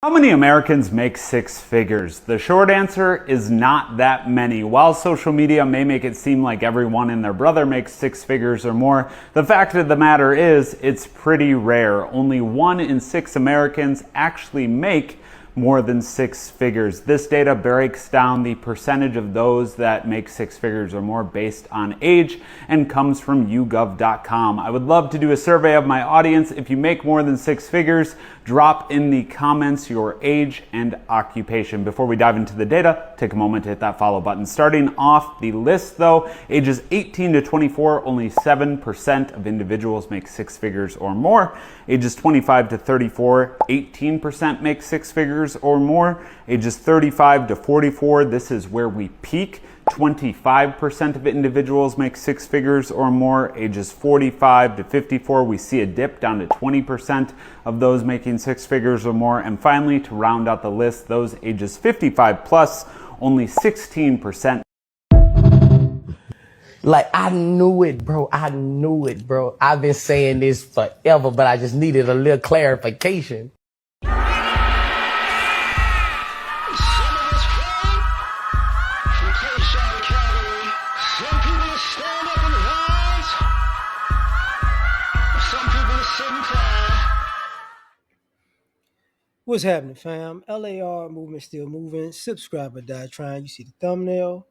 How many Americans make six figures? The short answer is not that many. While social media may make it seem like everyone and their brother makes six figures or more, the fact of the matter is it's pretty rare. Only 1 in 6 Americans actually make more than six figures. This data breaks down the percentage of those that make six figures or more based on age and comes from YouGov.com. I would love to do a survey of my audience. If you make more than six figures, drop in the comments your age and occupation. Before we dive into the data, take a moment to hit that follow button. Starting off the list though, ages 18 to 24, only 7% of individuals make six figures or more. Ages 25 to 34, 18% make six figures or more. Ages 35 to 44, this is where we peak. 25% of individuals make six figures or more. Ages 45 to 54, we see a dip down to 20% of those making six figures or more. And finally, to round out the list, those ages 55 plus, only 16%. Like, I knew it, bro. I knew it, bro. I've been saying this forever, but I just needed a little clarification. What's happening, fam? L.A.R. movement still moving. Subscribe or die trying. You see the thumbnail.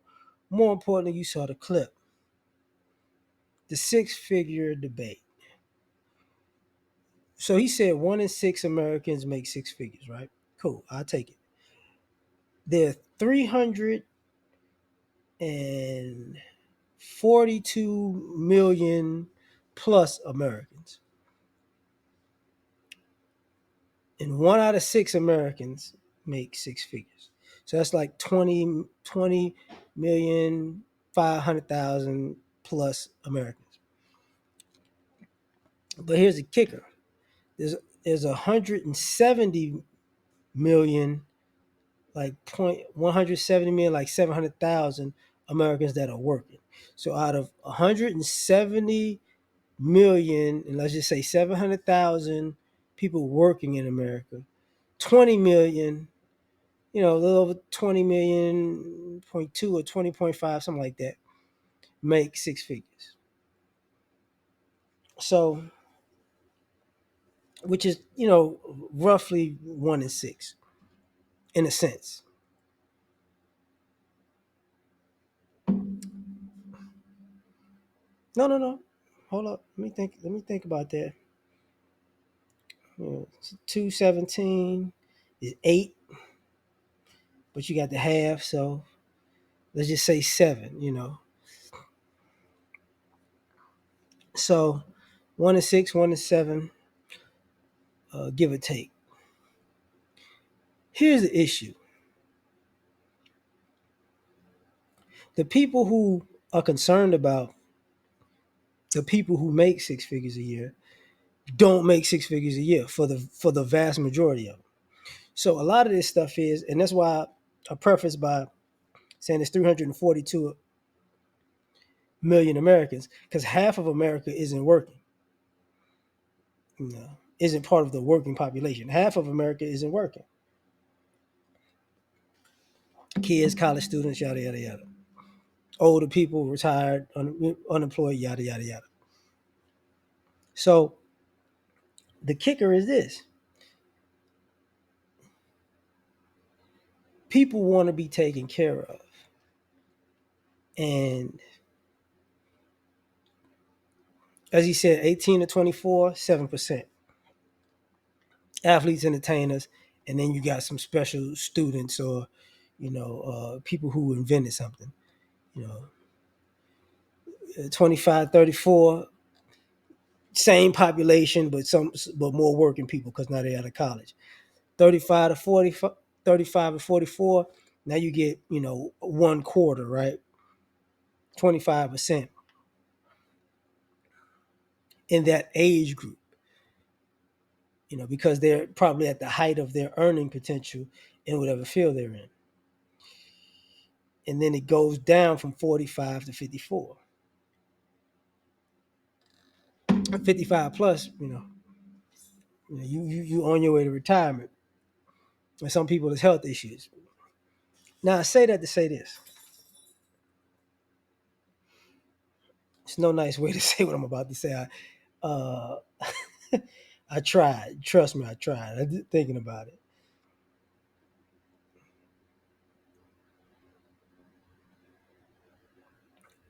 More importantly, you saw the clip. The six-figure debate. So he said 1 in 6 Americans make six figures, right? Cool, I'll take it. There are 342 million plus Americans. And 1 out of 6 Americans make six figures. So that's like 20 million 500,000 plus Americans. But here's the kicker. There's 170 million, like 170 million, like 700,000 Americans that are working. So out of 170 million, and let's just say 700,000 people working in America, 20 million, a little over 20 million, 0.2 or 20.5, something like that, make six figures. So, which is, roughly 1 in 6 in a sense. No. Hold up. Let me think about that. 217 is 8, but you got the half, so let's just say 7, So 1 in 6, 1 in 7, give or take. Here's the issue. The people who are concerned about the people who make six figures a year don't make six figures a year for the vast majority of them. So a lot of this stuff is, and that's why I preface by saying it's 342 million Americans, because half of America isn't working. Isn't part of the working population. Half of America isn't working. Kids, college students, yada, yada, yada. Older people, retired, unemployed, yada, yada, yada. So the kicker is this. People want to be taken care of. And as he said, 18 to 24, 7%. Athletes, entertainers, and then you got some special students or, people who invented something. 25, 34, same population, but more working people because now they're out of college. 35 to 40, 35 to 44, now you get, 1/4, right? 25% in that age group, because they're probably at the height of their earning potential in whatever field they're in. And then it goes down from 45 to 54. 55 plus, you on your way to retirement. and some people it's health issues. Now I say that to say this. It's no nice way to say what I'm about to say. Uh, I tried. Trust me, I tried. I did thinking about it.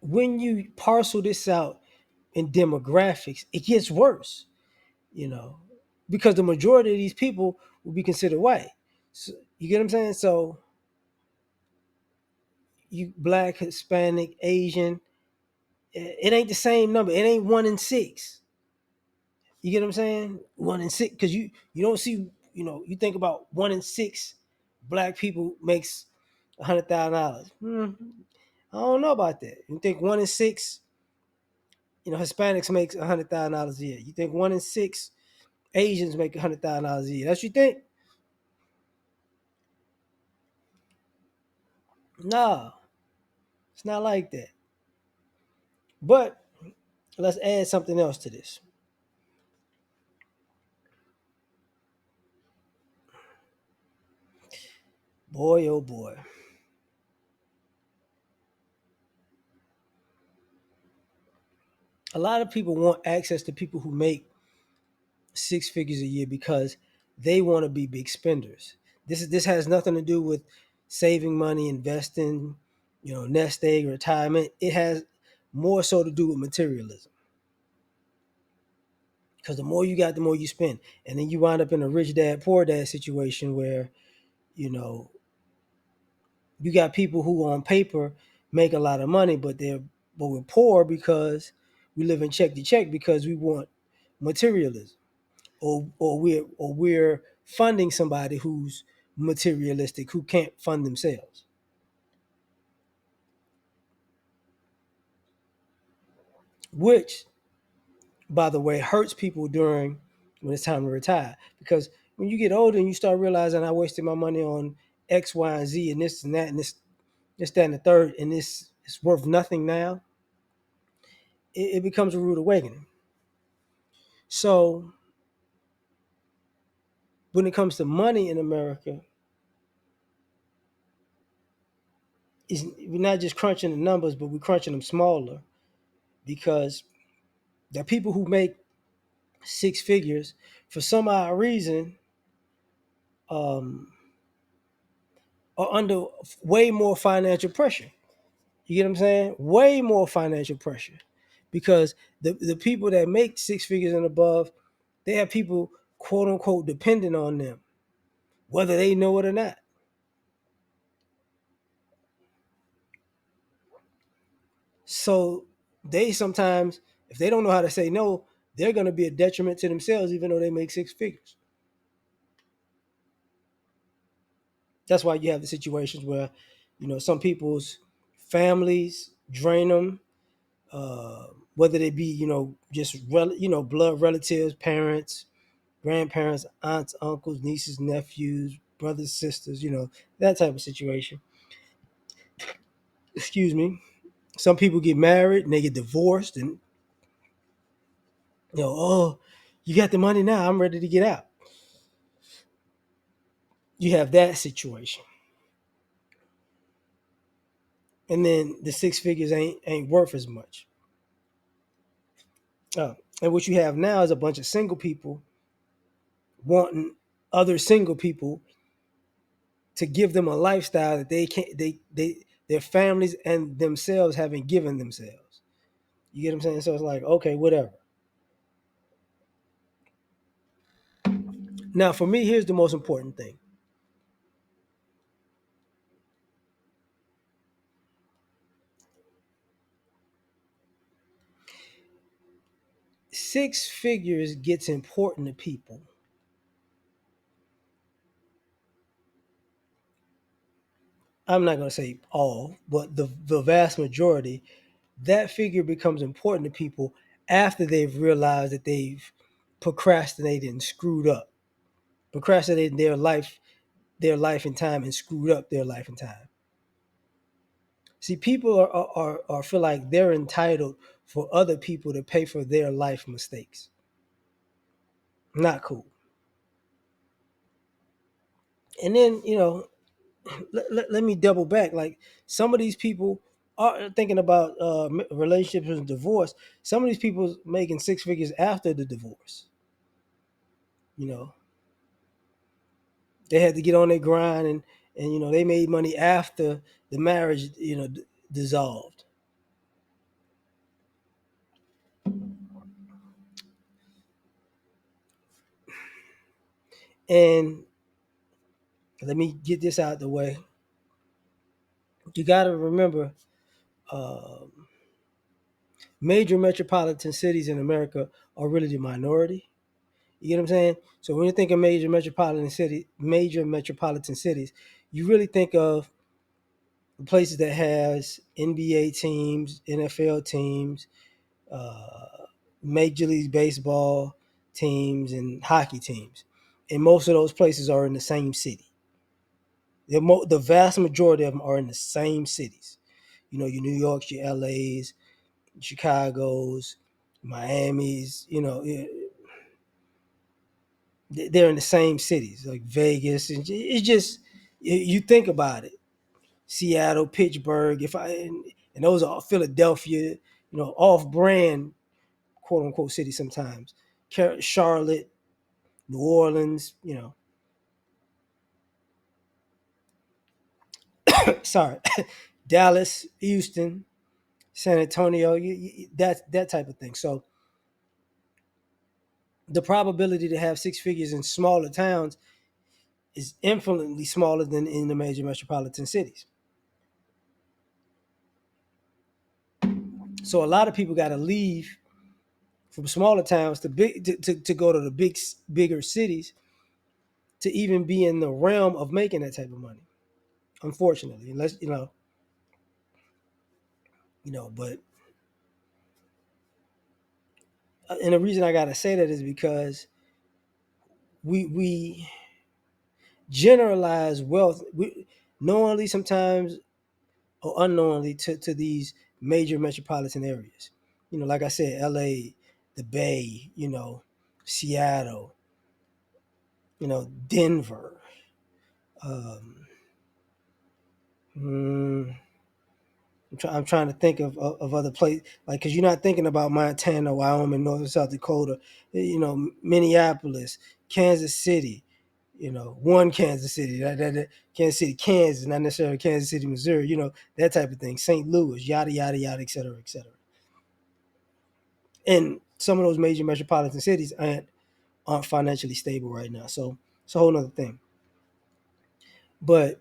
When you parcel this out in demographics, it gets worse, you know, because the majority of these people will be considered white. So, you get what I'm saying? So you black, Hispanic, Asian, it ain't the same number. It ain't 1 in 6. You get what I'm saying? 1 in 6, because you don't see, you think about 1 in 6 black people makes $100,000. I don't know about that. You think 1 in 6, Hispanics makes $100,000 a year. You think 1 in 6 Asians make $100,000 a year. That's what you think? Nah, it's not like that. But let's add something else to this. Boy, oh boy. A lot of people want access to people who make 6 figures a year because they want to be big spenders. This has nothing to do with saving money, investing, nest egg, retirement. It has more so to do with materialism. Because the more you got, the more you spend. And then you wind up in a rich dad, poor dad situation where, you know, you got people who on paper make a lot of money, but we're poor because we live in check to check because we want materialism. Or we're funding somebody who's materialistic who can't fund themselves, which, by the way, hurts people during when it's time to retire, because when you get older and you start realizing I wasted my money on X, Y, and Z and this and that and this, that, and the third, and this is worth nothing now, it becomes a rude awakening. So when it comes to money in America, we're not just crunching the numbers, but we're crunching them smaller, because the people who make 6 figures, for some odd reason, um, are under way more financial pressure. You get what I'm saying? Way more financial pressure, because the people that make 6 figures and above, they have people quote unquote dependent on them, whether they know it or not. So they sometimes, if they don't know how to say no, they're going to be a detriment to themselves, even though they make 6 figures. That's why you have the situations where, some people's families drain them, whether they be, just blood relatives, parents, grandparents, aunts, uncles, nieces, nephews, brothers, sisters, that type of situation. Excuse me. Some people get married and they get divorced, and oh, you got the money now, I'm ready to get out. You have that situation, and then the 6 figures ain't worth as much. And what you have now is a bunch of single people wanting other single people to give them a lifestyle that they can't, their families and themselves haven't given themselves. You get what I'm saying? So it's like, okay, whatever. Now, for me, here's the most important thing. Six figures gets important to people. I'm not going to say all, but the vast majority, that figure becomes important to people after they've realized that they've procrastinated and screwed up, procrastinated their life and time, and screwed up their life and time. See, people are feel like they're entitled for other people to pay for their life mistakes. Not cool. And then, let me double back. Like, some of these people are thinking about relationships and divorce. Some of these people making six figures after the divorce. You know, they had to get on their grind, and they made money after the marriage dissolved. And let me get this out the way. You got to remember, uh, major metropolitan cities in America are really the minority. You get what I'm saying? So when you think of major metropolitan cities, you really think of places that has NBA teams, NFL teams, uh, Major League Baseball teams, and hockey teams. And most of those places are in the same city. The vast majority of them are in the same cities. Your New Yorks, your L.A.s, Chicago's, Miami's. They're in the same cities, like Vegas, and it's just you think about it. Seattle, Pittsburgh, and those are Philadelphia, off-brand quote unquote cities sometimes. Charlotte, New Orleans, sorry, Dallas, Houston, San Antonio, that type of thing. So the probability to have six figures in smaller towns is infinitely smaller than in the major metropolitan cities. So a lot of people got to leave from smaller towns to go to the bigger cities to even be in the realm of making that type of money. Unfortunately, unless but and the reason I gotta say that is because we generalize wealth, knowingly sometimes or unknowingly, to these major metropolitan areas. Like I said, L.A., the Bay, Seattle, Denver. Um, mm, I'm trying to think of other places, like, because you're not thinking about Montana, Wyoming, North and South Dakota, Minneapolis, Kansas City, one Kansas City, Kansas City, Kansas, not necessarily Kansas City, Missouri, that type of thing, St. Louis, yada, yada, yada, et cetera, et cetera. And some of those major metropolitan cities aren't financially stable right now. So it's a whole other thing. But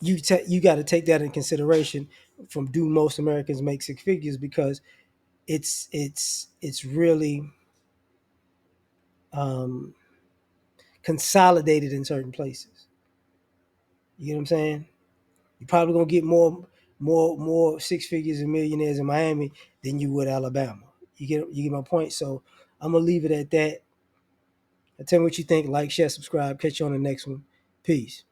you got to take that in consideration from do most Americans make six figures, because it's really um, consolidated in certain places. You know what I'm saying? You're probably gonna get more six figures and millionaires in Miami than you would Alabama. You get my point. So I'm gonna leave it at that. Tell me what you think. Like, share, subscribe. Catch you on the next one. Peace.